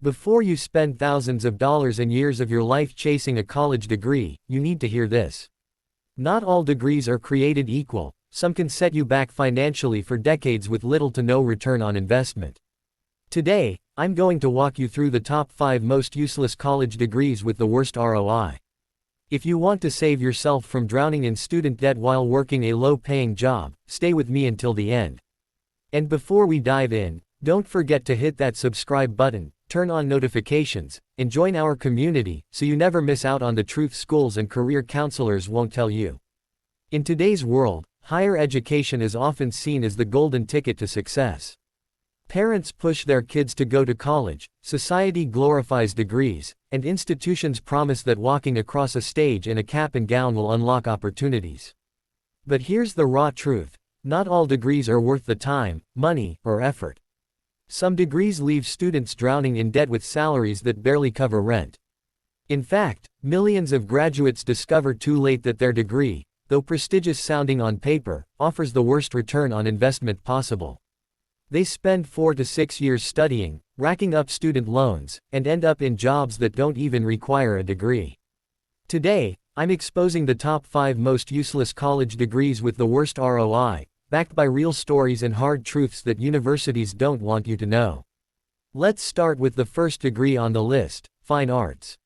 Before you spend thousands of dollars and years of your life chasing a college degree, you need to hear this. Not all degrees are created equal. Some can set you back financially for decades with little to no return on investment. Today, I'm going to walk you through the top 5 most useless college degrees with the worst ROI. If you want to save yourself from drowning in student debt while working a low-paying job, stay with me until the end. And before we dive in, don't forget to hit that subscribe button, turn on notifications, and join our community so you never miss out on the truth schools and career counselors won't tell you. In today's world, higher education is often seen as the golden ticket to success. Parents push their kids to go to college, society glorifies degrees, and institutions promise that walking across a stage in a cap and gown will unlock opportunities. But here's the raw truth: not all degrees are worth the time, money, or effort. Some degrees leave students drowning in debt with salaries that barely cover rent. In fact, millions of graduates discover too late that their degree, though prestigious sounding on paper, offers the worst return on investment possible. They spend 4 to 6 years studying, racking up student loans, and end up in jobs that don't even require a degree. Today, I'm exposing the top 5 most useless college degrees with the worst ROI, backed by real stories and hard truths that universities don't want you to know. Let's start with the first degree on the list: fine arts.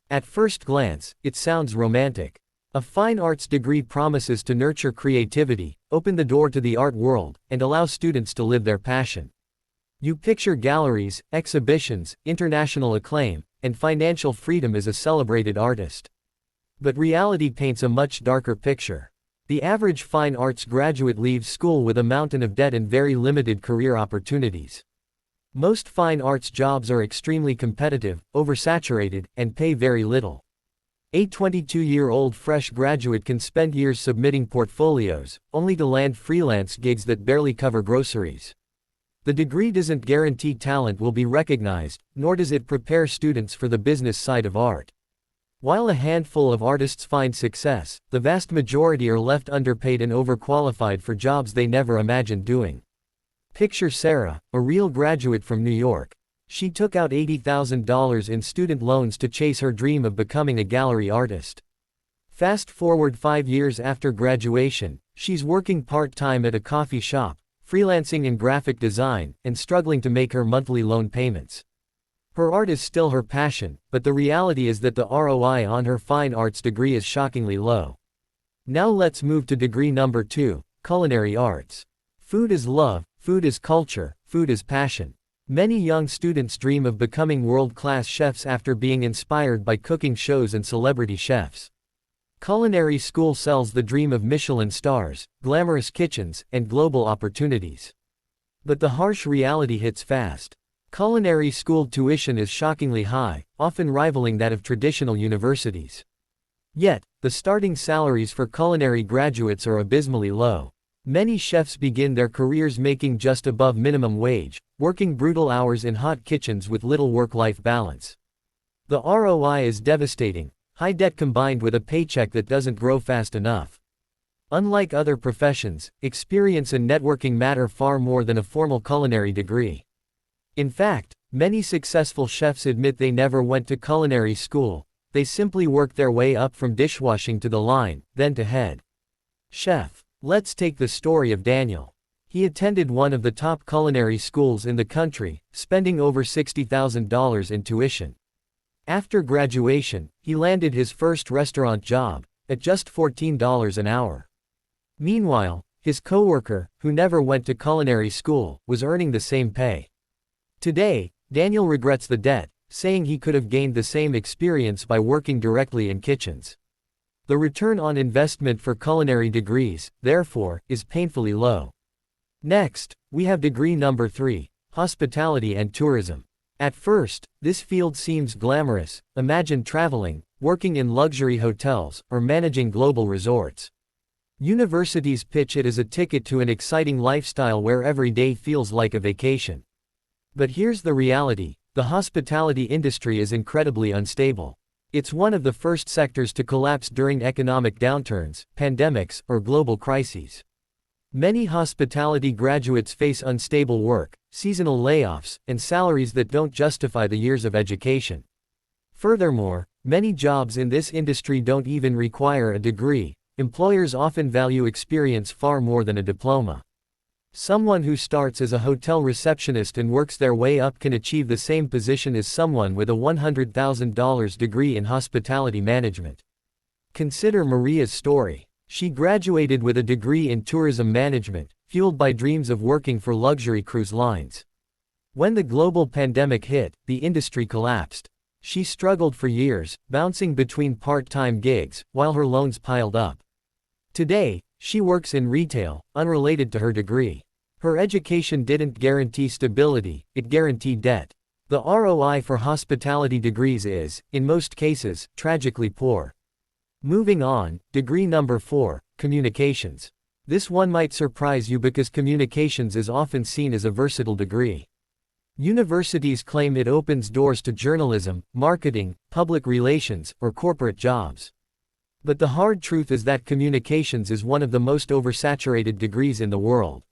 At first glance, it sounds romantic. A fine arts degree promises to nurture creativity, open the door to the art world, and allow students to live their passion. You picture galleries, exhibitions, international acclaim, and financial freedom as a celebrated artist. But reality paints a much darker picture. The average fine arts graduate leaves school with a mountain of debt and very limited career opportunities. Most fine arts jobs are extremely competitive, oversaturated, and pay very little. A 22-year-old fresh graduate can spend years submitting portfolios, only to land freelance gigs that barely cover groceries. The degree doesn't guarantee talent will be recognized, nor does it prepare students for the business side of art. While a handful of artists find success, the vast majority are left underpaid and overqualified for jobs they never imagined doing. Picture Sarah, a real graduate from New York. She took out $80,000 in student loans to chase her dream of becoming a gallery artist. Fast forward 5 years after graduation, she's working part-time at a coffee shop, freelancing in graphic design, and struggling to make her monthly loan payments. Her art is still her passion, but the reality is that the ROI on her fine arts degree is shockingly low. Now let's move to degree number 2, culinary arts. Food is love, food is culture, food is passion. Many young students dream of becoming world-class chefs after being inspired by cooking shows and celebrity chefs. Culinary school sells the dream of Michelin stars, glamorous kitchens, and global opportunities. But the harsh reality hits fast. Culinary school tuition is shockingly high, often rivaling that of traditional universities. Yet, the starting salaries for culinary graduates are abysmally low. Many chefs begin their careers making just above minimum wage, working brutal hours in hot kitchens with little work-life balance. The ROI is devastating: high debt combined with a paycheck that doesn't grow fast enough. Unlike other professions, experience and networking matter far more than a formal culinary degree. In fact, many successful chefs admit they never went to culinary school. They simply worked their way up from dishwashing to the line, then to head chef. Let's take the story of Daniel. He attended one of the top culinary schools in the country, spending over $60,000 in tuition. After graduation, he landed his first restaurant job, at just $14 an hour. Meanwhile, his coworker, who never went to culinary school, was earning the same pay. Today, Daniel regrets the debt, saying he could have gained the same experience by working directly in kitchens. The return on investment for culinary degrees, therefore, is painfully low. Next, we have degree number 3, hospitality and tourism. At first, this field seems glamorous. Imagine traveling, working in luxury hotels, or managing global resorts. Universities pitch it as a ticket to an exciting lifestyle where every day feels like a vacation. But here's the reality: the hospitality industry is incredibly unstable. It's one of the first sectors to collapse during economic downturns, pandemics, or global crises. Many hospitality graduates face unstable work, seasonal layoffs, and salaries that don't justify the years of education. Furthermore, many jobs in this industry don't even require a degree. Employers often value experience far more than a diploma. Someone who starts as a hotel receptionist and works their way up can achieve the same position as someone with a $100,000 degree in hospitality management. Consider Maria's story. She graduated with a degree in tourism management, fueled by dreams of working for luxury cruise lines. When the global pandemic hit, the industry collapsed. She struggled for years, bouncing between part-time gigs, while her loans piled up. Today, she works in retail, unrelated to her degree. Her education didn't guarantee stability, it guaranteed debt. The ROI for hospitality degrees is, in most cases, tragically poor. Moving on, degree number 4, communications. This one might surprise you because communications is often seen as a versatile degree. Universities claim it opens doors to journalism, marketing, public relations, or corporate jobs. But the hard truth is that communications is one of the most oversaturated degrees in the world.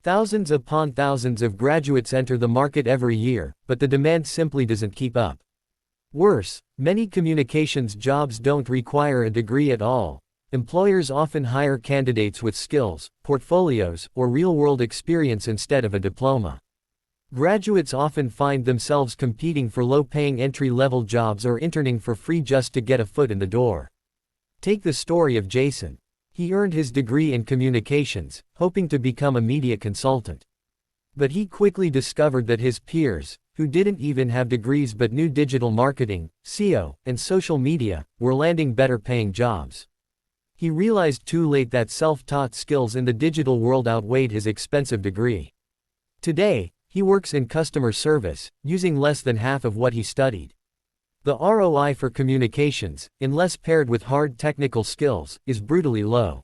Thousands upon thousands of graduates enter the market every year, but the demand simply doesn't keep up. Worse, many communications jobs don't require a degree at all. Employers often hire candidates with skills, portfolios, or real-world experience instead of a diploma. Graduates often find themselves competing for low-paying entry-level jobs or interning for free just to get a foot in the door. Take the story of Jason. He earned his degree in communications, hoping to become a media consultant. But he quickly discovered that his peers, who didn't even have degrees but knew digital marketing, SEO, and social media, were landing better-paying jobs. He realized too late that self-taught skills in the digital world outweighed his expensive degree. Today, he works in customer service, using less than half of what he studied. The ROI for communications, unless paired with hard technical skills, is brutally low.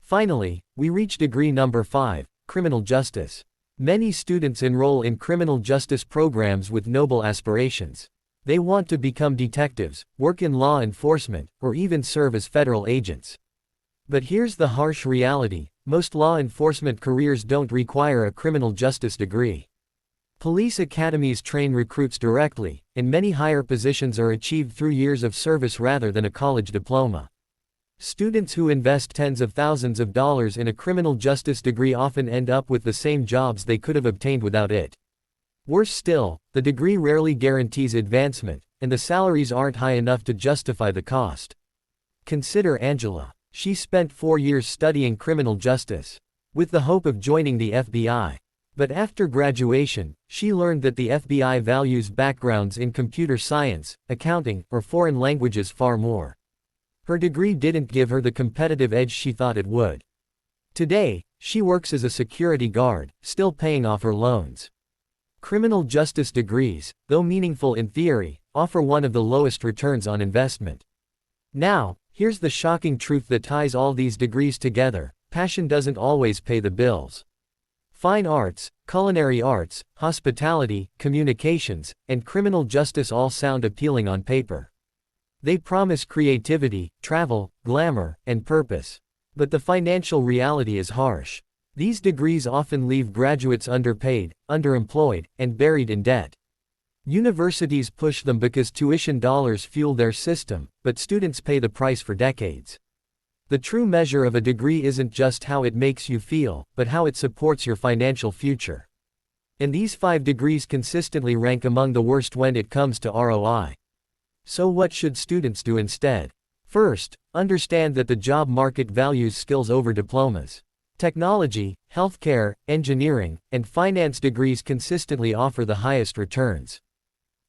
Finally, we reach degree number 5, criminal justice. Many students enroll in criminal justice programs with noble aspirations. They want to become detectives, work in law enforcement, or even serve as federal agents. But here's the harsh reality: most law enforcement careers don't require a criminal justice degree. Police academies train recruits directly, and many higher positions are achieved through years of service rather than a college diploma. Students who invest tens of thousands of dollars in a criminal justice degree often end up with the same jobs they could have obtained without it. Worse still, the degree rarely guarantees advancement, and the salaries aren't high enough to justify the cost. Consider Angela. She spent 4 years studying criminal justice, with the hope of joining the FBI. But after graduation, she learned that the FBI values backgrounds in computer science, accounting, or foreign languages far more. Her degree didn't give her the competitive edge she thought it would. Today, she works as a security guard, still paying off her loans. Criminal justice degrees, though meaningful in theory, offer one of the lowest returns on investment. Now, here's the shocking truth that ties all these degrees together: passion doesn't always pay the bills. Fine arts, culinary arts, hospitality, communications, and criminal justice all sound appealing on paper. They promise creativity, travel, glamour, and purpose. But the financial reality is harsh. These degrees often leave graduates underpaid, underemployed, and buried in debt. Universities push them because tuition dollars fuel their system, but students pay the price for decades. The true measure of a degree isn't just how it makes you feel, but how it supports your financial future. And these 5 degrees consistently rank among the worst when it comes to ROI. So what should students do instead? First, understand that the job market values skills over diplomas. Technology, healthcare, engineering, and finance degrees consistently offer the highest returns.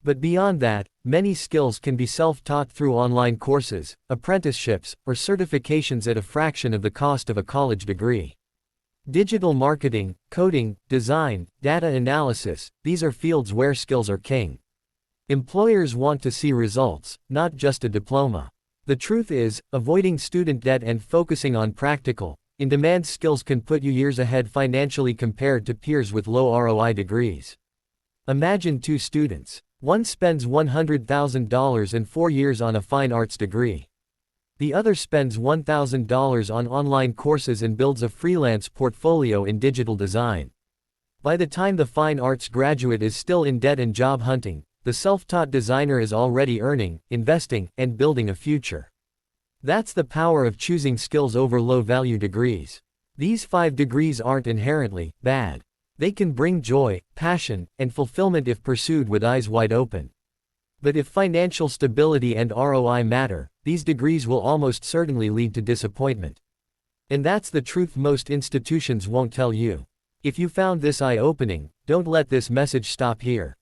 But beyond that, many skills can be self-taught through online courses, apprenticeships, or certifications at a fraction of the cost of a college degree. Digital marketing, coding, design, data analysis, these are fields where skills are king. Employers want to see results, not just a diploma. The truth is, avoiding student debt and focusing on practical, in-demand skills can put you years ahead financially compared to peers with low ROI degrees. Imagine 2 students. One spends $100,000 in 4 years on a fine arts degree. The other spends $1,000 on online courses and builds a freelance portfolio in digital design. By the time the fine arts graduate is still in debt and job hunting, the self-taught designer is already earning, investing, and building a future. That's the power of choosing skills over low-value degrees. These 5 degrees aren't inherently bad. They can bring joy, passion, and fulfillment if pursued with eyes wide open. But if financial stability and ROI matter, these degrees will almost certainly lead to disappointment. And that's the truth most institutions won't tell you. If you found this eye-opening, don't let this message stop here.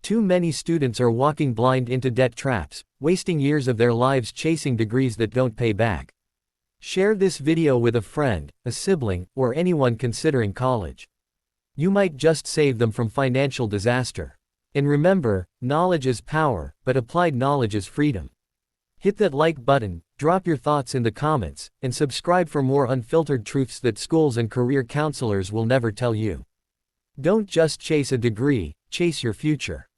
Too many students are walking blind into debt traps, wasting years of their lives chasing degrees that don't pay back. Share this video with a friend, a sibling, or anyone considering college. You might just save them from financial disaster. And remember, knowledge is power, but applied knowledge is freedom. Hit that like button, drop your thoughts in the comments, and subscribe for more unfiltered truths that schools and career counselors will never tell you. Don't just chase a degree, chase your future.